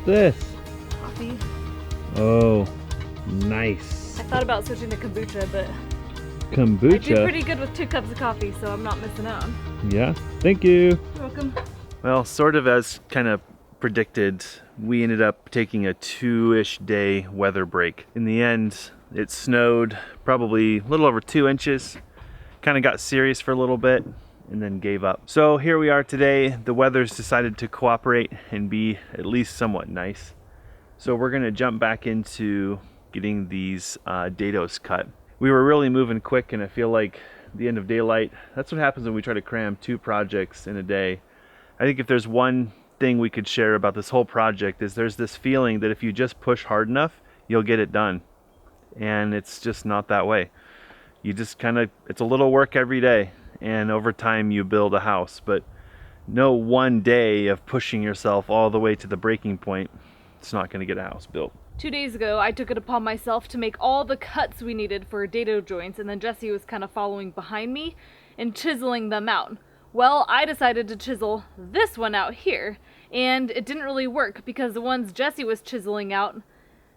this? Coffee. Oh, nice. I thought about switching to kombucha, but Kombucha? I do pretty good with 2 cups of coffee, so I'm not missing out. Yeah, thank you. You're welcome. Well, sort of as kind of predicted, we ended up taking a 2-ish day weather break. In the end, it snowed probably a little over 2 inches, kind of got serious for a little bit, and then gave up. So here we are today. The weather's decided to cooperate and be at least somewhat nice. So we're gonna jump back into getting these dados cut. We were really moving quick, and I feel like the end of daylight, that's what happens when we try to cram 2 projects in a day. I think if there's one thing we could share about this whole project is there's this feeling that if you just push hard enough, you'll get it done. And it's just not that way. You just it's a little work every day, and over time you build a house, but no one day of pushing yourself all the way to the breaking point, it's not gonna get a house built. 2 days ago, I took it upon myself to make all the cuts we needed for dado joints, and then Jesse was kind of following behind me and chiseling them out. Well, I decided to chisel this one out here, and it didn't really work because the ones Jesse was chiseling out,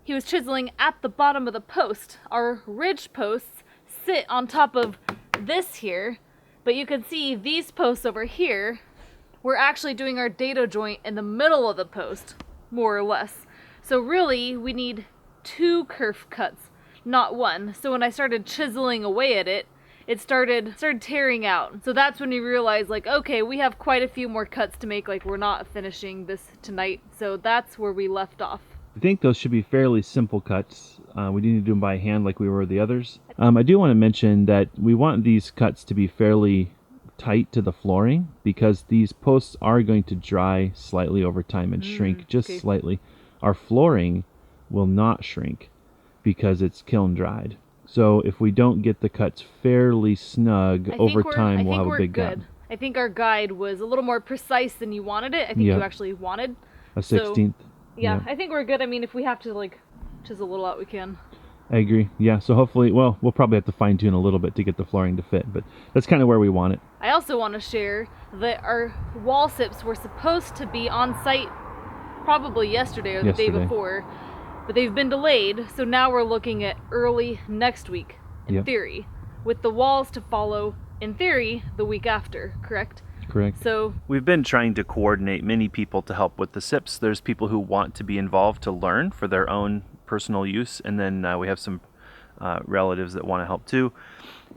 he was chiseling at the bottom of the post. Our ridge posts sit on top of this here, but you can see these posts over here, we're actually doing our dado joint in the middle of the post, more or less. So really, we need 2 kerf cuts, not 1. So when I started chiseling away at it, it started tearing out. So that's when you realize, like, okay, we have quite a few more cuts to make, like we're not finishing this tonight. So that's where we left off. I think those should be fairly simple cuts. We need to do them by hand like we were the others. I do want to mention that we want these cuts to be fairly tight to the flooring because these posts are going to dry slightly over time and shrink just slightly. Our flooring will not shrink because it's kiln dried. So if we don't get the cuts fairly snug over time, we'll have a big gap. I think our guide was a little more precise than you wanted it. I think you actually wanted a 16th. Yeah, I think we're good. I mean, if we have to like chisel a little out, we can. I agree. Yeah, so hopefully, well, we'll probably have to fine tune a little bit to get the flooring to fit, but that's kind of where we want it. I also want to share that our wall sips were supposed to be on site probably yesterday or the day before, but they've been delayed, so now we're looking at early next week, in theory, with the walls to follow, in theory, the week after, correct? Correct. So we've been trying to coordinate many people to help with the SIPs. There's people who want to be involved to learn for their own personal use, and then we have some relatives that want to help too.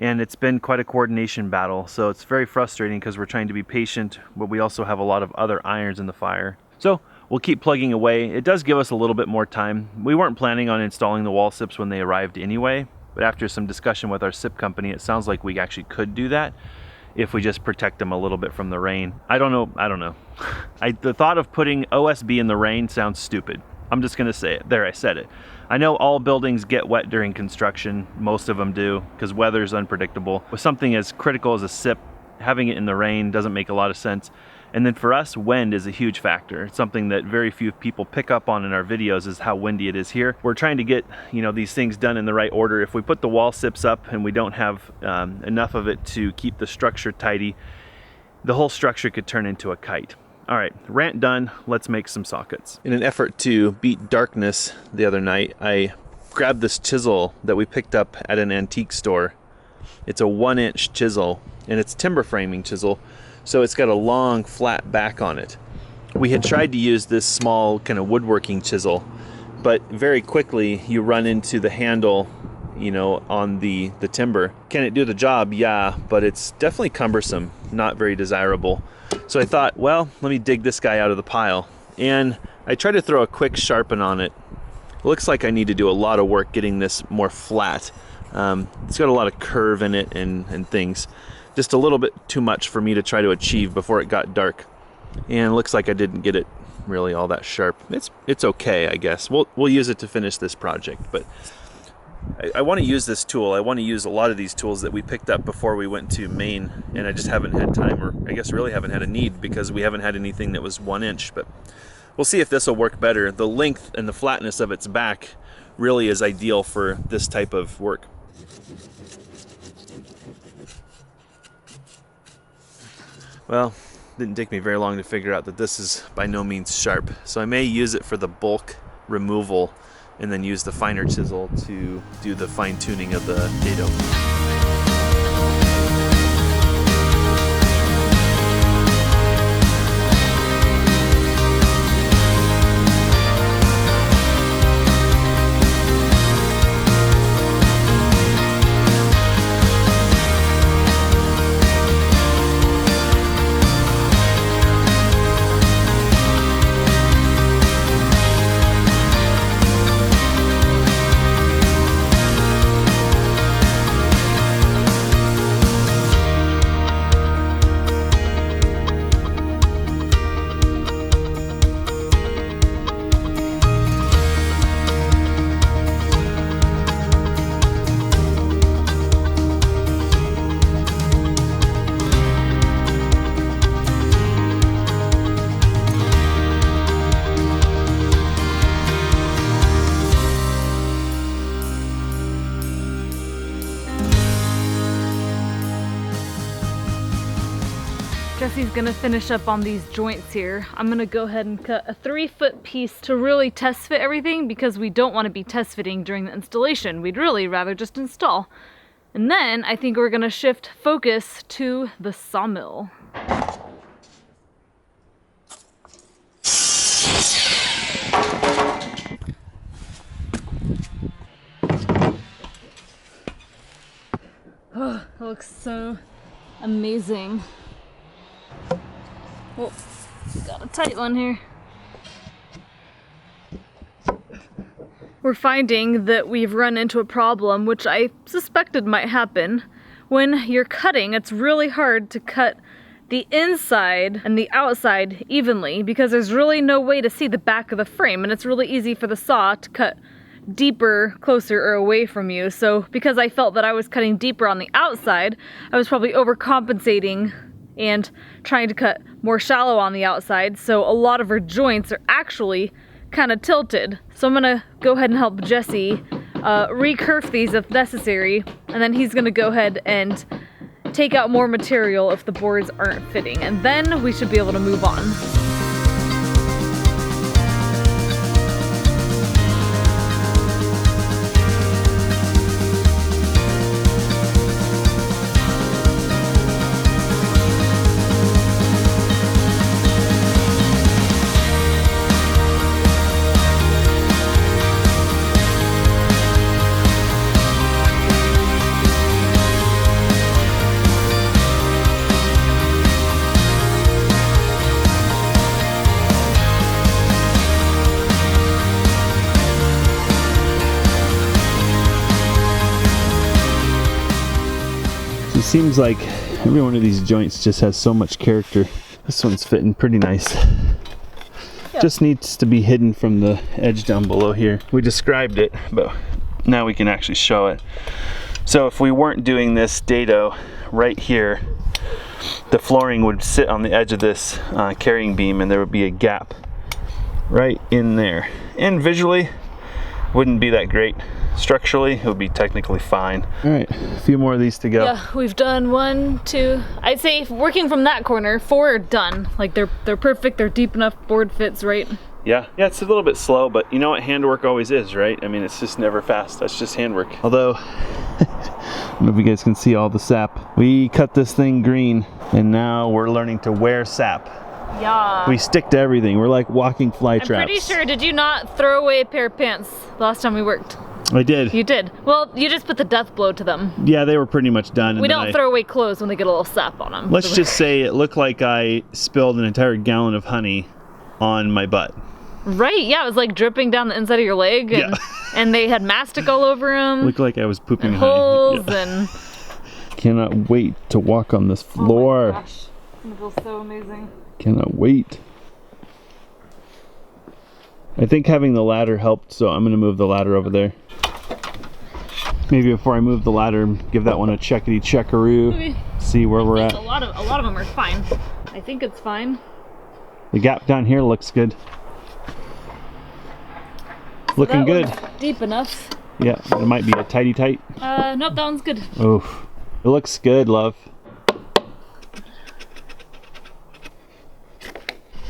And it's been quite a coordination battle, so it's very frustrating because we're trying to be patient, but we also have a lot of other irons in the fire. So we'll keep plugging away. It does give us a little bit more time. We weren't planning on installing the wall SIPs when they arrived anyway, but after some discussion with our SIP company, it sounds like we actually could do that if we just protect them a little bit from the rain. I don't know. The thought of putting OSB in the rain sounds stupid. I'm just gonna say it. There, I said it. I know all buildings get wet during construction. Most of them do, because weather's unpredictable. With something as critical as a SIP, having it in the rain doesn't make a lot of sense. And then for us, wind is a huge factor. It's something that very few people pick up on in our videos is how windy it is here. We're trying to get, these things done in the right order. If we put the wall SIPs up and we don't have enough of it to keep the structure tidy, the whole structure could turn into a kite. All right, rant done. Let's make some sockets. In an effort to beat darkness the other night, I grabbed this chisel that we picked up at an antique store. It's a 1-inch chisel, and it's timber framing chisel, so it's got a long flat back on it. We had tried to use this small kind of woodworking chisel, but very quickly you run into the handle, on the timber. Can it do the job? Yeah, but it's definitely cumbersome, not very desirable. So I thought, well, let me dig this guy out of the pile. And I tried to throw a quick sharpen on it. It looks like I need to do a lot of work getting this more flat. It's got a lot of curve in it and things. Just a little bit too much for me to try to achieve before it got dark. And it looks like I didn't get it really all that sharp. It's okay, I guess. We'll use it to finish this project, but I want to use this tool. I want to use a lot of these tools that we picked up before we went to Maine, and I just haven't had time, or I guess really haven't had a need because we haven't had anything that was 1 inch, but we'll see if this will work better. The length and the flatness of its back really is ideal for this type of work. Well, didn't take me very long to figure out that this is by no means sharp. So I may use it for the bulk removal and then use the finer chisel to do the fine tuning of the dado. Jesse's gonna finish up on these joints here. I'm gonna go ahead and cut a 3-foot piece to really test fit everything because we don't want to be test fitting during the installation. We'd really rather just install. And then I think we're gonna shift focus to the sawmill. Oh, it looks so amazing. Oh, got a tight one here. We're finding that we've run into a problem, which I suspected might happen. When you're cutting, it's really hard to cut the inside and the outside evenly because there's really no way to see the back of the frame, and it's really easy for the saw to cut deeper, closer, or away from you. So because I felt that I was cutting deeper on the outside, I was probably overcompensating and trying to cut more shallow on the outside, so a lot of her joints are actually kind of tilted. So I'm gonna go ahead and help Jesse recurve these if necessary, and then he's gonna go ahead and take out more material if the boards aren't fitting, and then we should be able to move on. It seems like every one of these joints just has so much character. This one's fitting pretty nice. Yeah. Just needs to be hidden from the edge down below here. We described it, but now we can actually show it. So if we weren't doing this dado right here, the flooring would sit on the edge of this carrying beam, and there would be a gap right in there. And visually, wouldn't be that great. Structurally, it would be technically fine. All right, a few more of these to go. Yeah, we've done 1, 2, I'd say working from that corner, 4 are done. Like they're perfect, they're deep enough, board fits right. Yeah, it's a little bit slow, but you know what handwork always is, right? I mean, it's just never fast. That's just handwork. Although, I don't know if you guys can see all the sap. We cut this thing green, and now we're learning to wear sap. Yeah. We stick to everything. We're like walking fly traps. I'm pretty sure, did you not throw away a pair of pants the last time we worked? I did. You did. Well, you just put the death blow to them. Yeah, they were pretty much done. And we don't throw away clothes when they get a little sap on them. Let's just say it looked like I spilled an entire gallon of honey on my butt. Right, yeah, it was like dripping down the inside of your leg, and, Yeah. and they had mastic all over them. Looked like I was pooping and honey. holes Yeah. and... Cannot wait to walk on this floor. Oh my gosh, it feels so amazing. Cannot wait. I think having the ladder helped, so I'm going to move the ladder over there. Maybe before I move the ladder, give that one a checkity-checkaroo. Maybe. See where we're at. A lot of them are fine. I think it's fine. The gap down here looks good. Looking That good. one's deep enough. Yeah, it might be a tighty tight. Nope, that one's good. Oof. It looks good, love.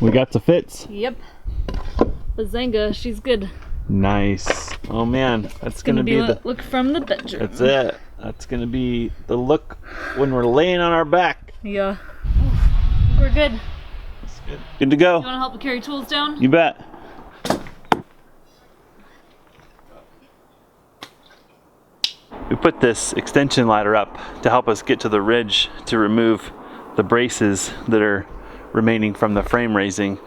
We got the fits. Yep. The Zanga, she's good. Nice. Oh man, that's gonna be the look from the bedroom. That's it. That's gonna be the look when we're laying on our back. Yeah. We're good. That's good. Good to go. You want to help carry tools down? You bet. We put this extension ladder up to help us get to the ridge to remove the braces that are remaining from the frame raising.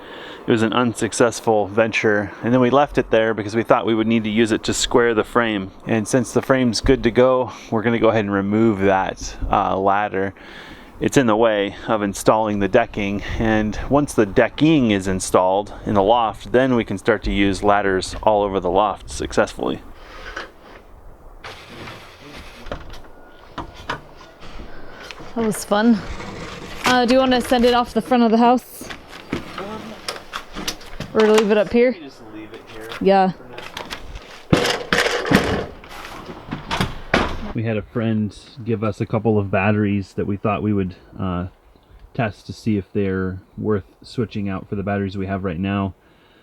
It was an unsuccessful venture, and then we left it there because we thought we would need to use it to square the frame. And since the frame's good to go, we're going to go ahead and remove that ladder. It's in the way of installing the decking, and once the decking is installed in the loft, then we can start to use ladders all over the loft successfully. That was fun. Do you want to send it off the front of the house? Or leave it up here? Just leave it here. Yeah. We had a friend give us a couple of batteries that we thought we would test to see if they're worth switching out for the batteries we have right now.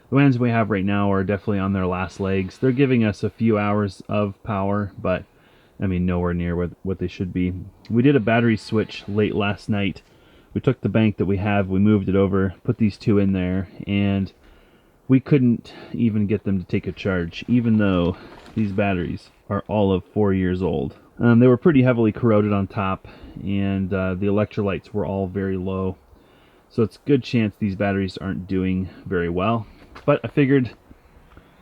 The ones we have right now are definitely on their last legs. They're giving us a few hours of power, but I mean nowhere near what they should be. We did a battery switch late last night. We took the bank that we have, we moved it over, put these two in there, and we couldn't even get them to take a charge, even though these batteries are all of 4 years old. They were pretty heavily corroded on top, and the electrolytes were all very low. So it's a good chance these batteries aren't doing very well. But I figured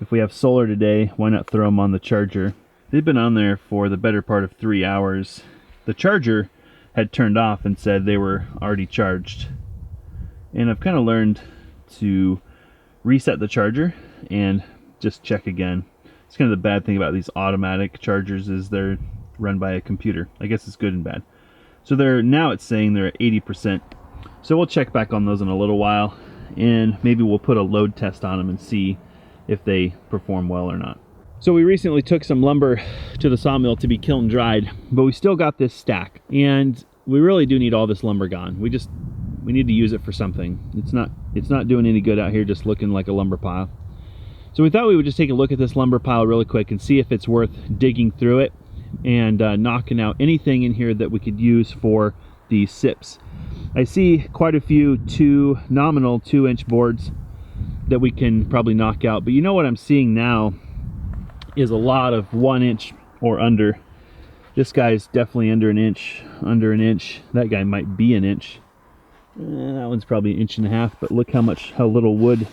if we have solar today, why not throw them on the charger? They've been on there for the better part of 3 hours. The charger had turned off and said they were already charged. And I've kind of learned to reset the charger and just check again. It's kind of the bad thing about these automatic chargers is they're run by a computer. I guess it's good and bad. So now it's saying they're at 80%. So we'll check back on those in a little while, and maybe we'll put a load test on them and see if they perform well or not. So we recently took some lumber to the sawmill to be kiln dried, but we still got this stack, and we really do need all this lumber gone. We need to use it for something. It's not doing any good out here just looking like a lumber pile. So we thought we would just take a look at this lumber pile really quick and see if it's worth digging through it and knocking out anything in here that we could use for these SIPs. I see quite a few nominal 2-inch boards that we can probably knock out, but you know what I'm seeing now is a lot of 1 inch or under. This guy's definitely under an inch. That guy might be an inch. That one's probably 1.5 inches, but look how little wood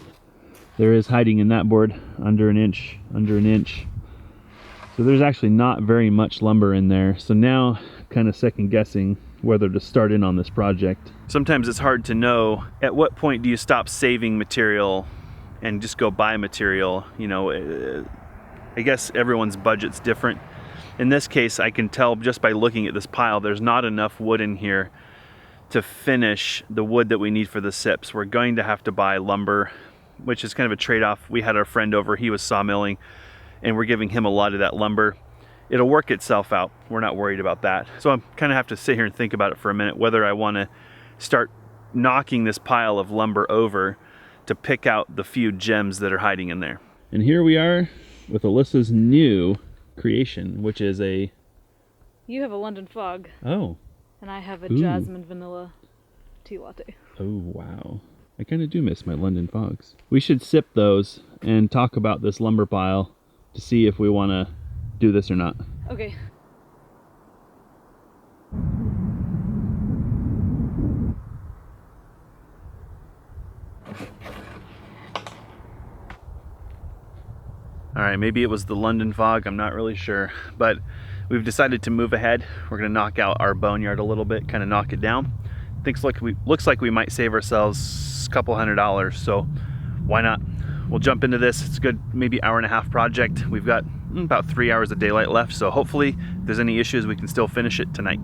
there is hiding in that board. Under an inch. So there's actually not very much lumber in there. So now kind of second guessing whether to start in on this project. Sometimes it's hard to know at what point do you stop saving material and just go buy material. You know, I guess everyone's budget's different. In this case, I can tell just by looking at this pile, there's not enough wood in here to finish the wood that we need for the SIPs. We're going to have to buy lumber, which is kind of a trade-off. We had our friend over, he was sawmilling, and we're giving him a lot of that lumber. It'll work itself out. We're not worried about that. So I kind of have to sit here and think about it for a minute, whether I want to start knocking this pile of lumber over to pick out the few gems that are hiding in there. And here we are with Alyssa's new creation, which is a... You have a London Fog. Oh. And I have a jasmine vanilla tea latte. Oh, wow. I kind of do miss my London Fogs. We should sip those and talk about this lumber pile to see if we want to do this or not. Okay. All right, maybe it was the London Fog, I'm not really sure, but we've decided to move ahead. We're gonna knock out our boneyard a little bit, kind of knock it down. Looks like we might save ourselves a couple $100, so why not? We'll jump into this. It's a good maybe 1.5 hour project. We've got about 3 hours of daylight left, so hopefully if there's any issues, we can still finish it tonight.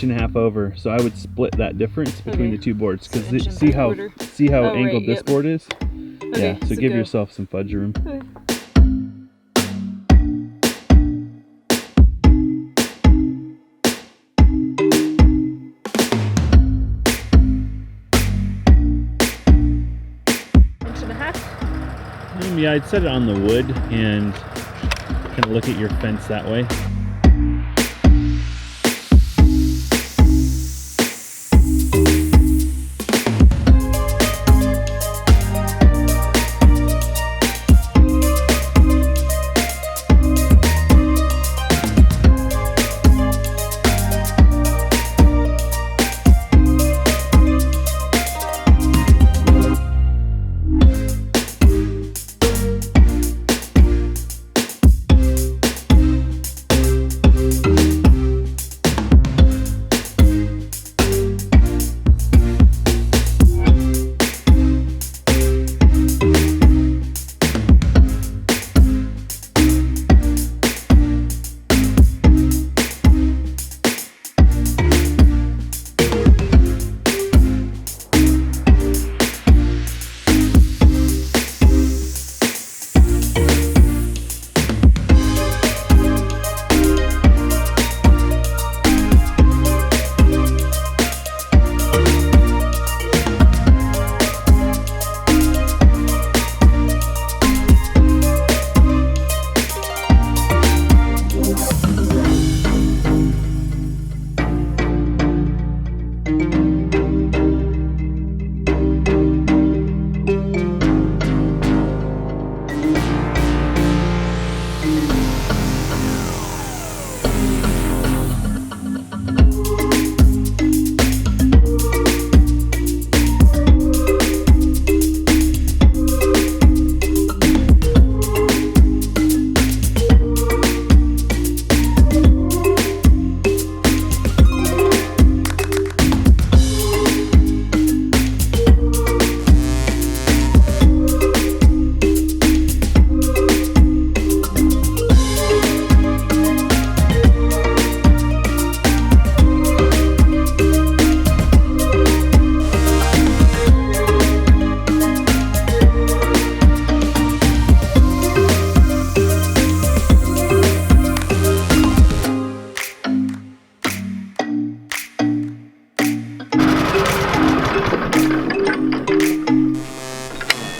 1.5 inches over. So I would split that difference between Okay. the two boards So because inch and see how 3/4. Oh, angled right, this yep. board is. Okay, Yeah. So give go. yourself some fudge room. Okay. Inch and a half. Yeah, I'd set it on the wood and kind of look at your fence that way.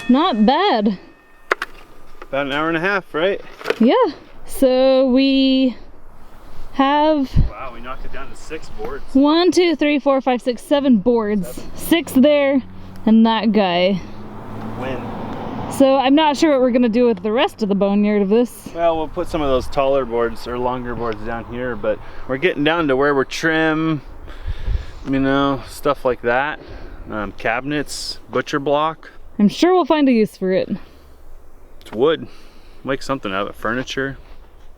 Not bad. About an hour and a half, right? Yeah. So we have Wow, we knocked it down to 6 boards. 1, 2, 3, 4, 5, 6, 7 boards. 6 there and that guy. Win. So I'm not sure what we're gonna do with the rest of the boneyard of this. Well, we'll put some of those taller boards or longer boards down here, but we're getting down to where we're trim, you know, stuff like that. Cabinets, butcher block. I'm sure we'll find a use for it. It's wood. Make something out of it. Furniture,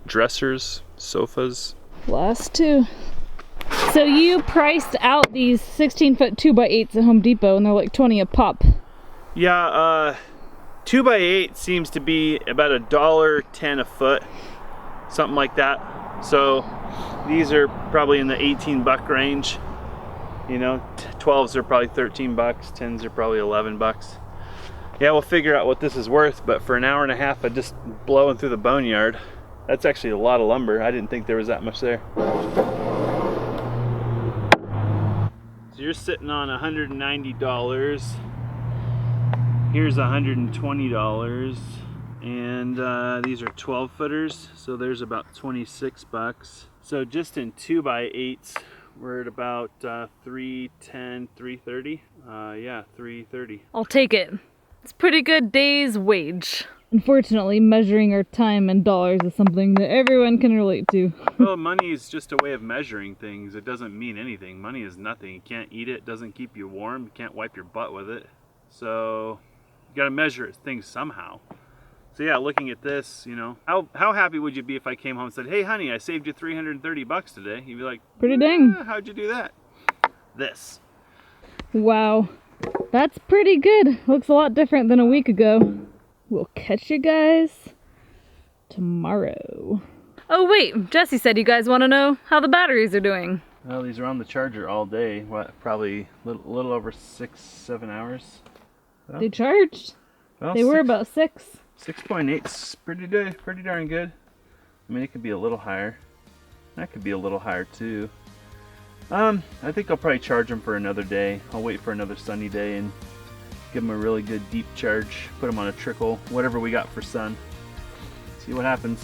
dressers, sofas. Last 2. So you priced out these 16-foot 2x8s at Home Depot and they're like 20 a pop. Yeah, 2x8 seems to be about $1.10 a foot, something like that. So these are probably in the 18-buck range. You know, 12s are probably 13 bucks, 10s are probably 11 bucks. Yeah, we'll figure out what this is worth, but for an hour and a half of just blowing through the boneyard, that's actually a lot of lumber. I didn't think there was that much there. So you're sitting on $190. Here's $120, and these are 12 footers, so there's about 26 bucks. So just in 2x8s, we're at about 310, 330. Yeah, 330. I'll take it. It's a pretty good day's wage. Unfortunately, measuring our time in dollars is something that everyone can relate to. Well, money is just a way of measuring things. It doesn't mean anything. Money is nothing. You can't eat it. It doesn't keep you warm. You can't wipe your butt with it. So you got to measure things somehow. So yeah, looking at this, you know, how happy would you be if I came home and said, "Hey, honey, I saved you 330 bucks today?" You'd be like, Pretty dang. How'd you do that? This. Wow. That's pretty good. Looks a lot different than a week ago. We'll catch you guys tomorrow. Oh wait, Jesse said you guys want to know how the batteries are doing. Well, these are on the charger all day. What, probably a little over 6-7 hours. Well, They charged. well, They were about 6. 6.8's pretty darn good. I mean, it could be a little higher. That could be a little higher too. I think I'll probably charge them for another day. I'll wait for another sunny day and give them a really good deep charge. Put them on a trickle, whatever we got for sun. See what happens.